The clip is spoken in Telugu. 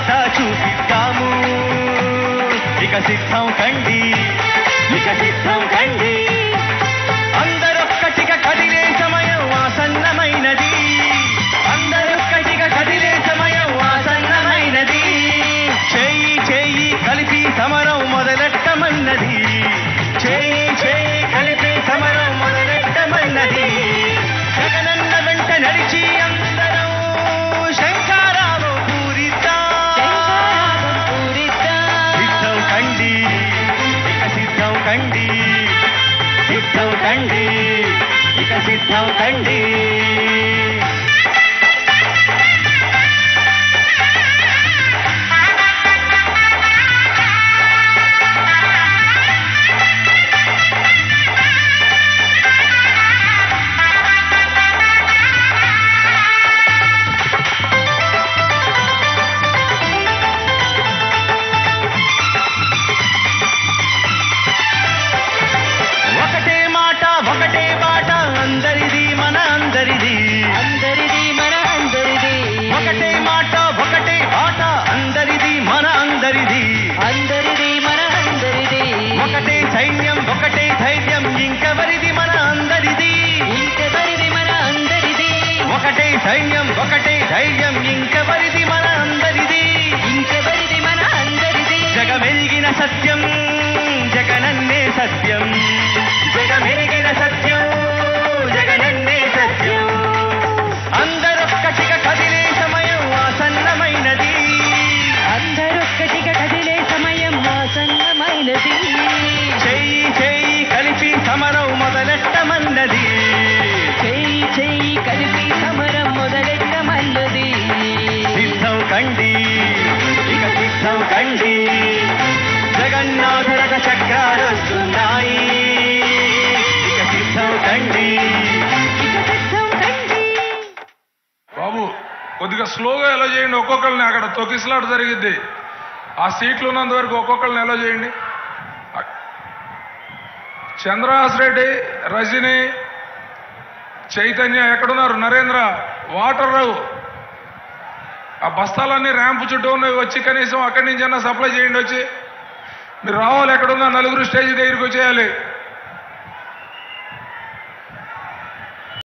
సత్తా చూపిద్దాము. ఇక సిద్ధం కండి, ఇక సిద్ధం కండి. అందరొక్కటిగా కదిలే సమయం ఆసన్నమైనది. అందరొక్కటిగా కదిలే సమయం ఆసన్నమైనది. చేయి చేయి కలిపి సమరం మొదలెట్టమన్నది. చేయి చేయి కలిపి సమరం మొదలెట్టమన్నది. జగనన్న వెంట నడిచి అందరం శంఖారావం పూరిద్దాం. సిద్ధం కండి, ఇక సిద్ధం కండి. సిద్ధం కండి, ఇక సిద్ధం కండి. ఒకటే మాట ఒకటే బాట అందరిది మన అందరిది. అందరిది మన అందరిది. ఒకటే మాట ఒకటే బాట అందరిది మన అందరిది. అందరిది మన అందరిది. ఒకటే సైన్యం ఒకటే ధైర్యం ఇంకెవరిది మన అందరిది. ఇంకెవరిది మన అందరిది. ఒకటే సైన్యం ఒకటే ధైర్యం ఇంకెవరిది మన అందరిది. ఇంకెవరిది మన అందరిది. జగమెరిగిన సత్యం జగనన్నే సత్యం. జగమెరిగిన సత్యం జగనన్నే సత్యం. అందరొక్కటిగా కదిలే సమయం ఆసన్నమైనది. అందరొక్కటిగా కదిలే సమయం ఆసన్నమైనది. చెయ్యి చెయ్యి కలిపి సమరం మొదలెట్టమన్నది. చెయ్యి చెయ్యి కలిపి సమరం మొదలెట్టమన్నది. సిద్ధం కండి, ఇక సిద్ధం కండి. జగన్నాథరథ చక్రాలొస్తున్నాయి. ఇక సిద్ధం కండి, ఇక సిద్ధం కండి. బాబు కొద్దిగా స్లోగా ఎలా చేయండి. ఒక్కొక్కరిని అక్కడ తొకిసలాట జరిగిద్ది. ఆ సీట్లు ఉన్నంత వరకు ఒక్కొక్కరిని ఎలా చేయండి. చంద్రహాస్ రెడ్డి, రజని, చైతన్య ఎక్కడున్నారు? నరేంద్ర, వాటర్ రావు. ఆ బస్తాలన్నీ ర్యాంపు చుట్టూ ఉన్నవి. వచ్చి కనీసం అక్కడి నుంచి అన్నా సప్లై చేయండి. వచ్చి మీరు రావాలి. ఎక్కడున్నా నలుగురు స్టేజ్ దగ్గరికి వచ్చేయాలి.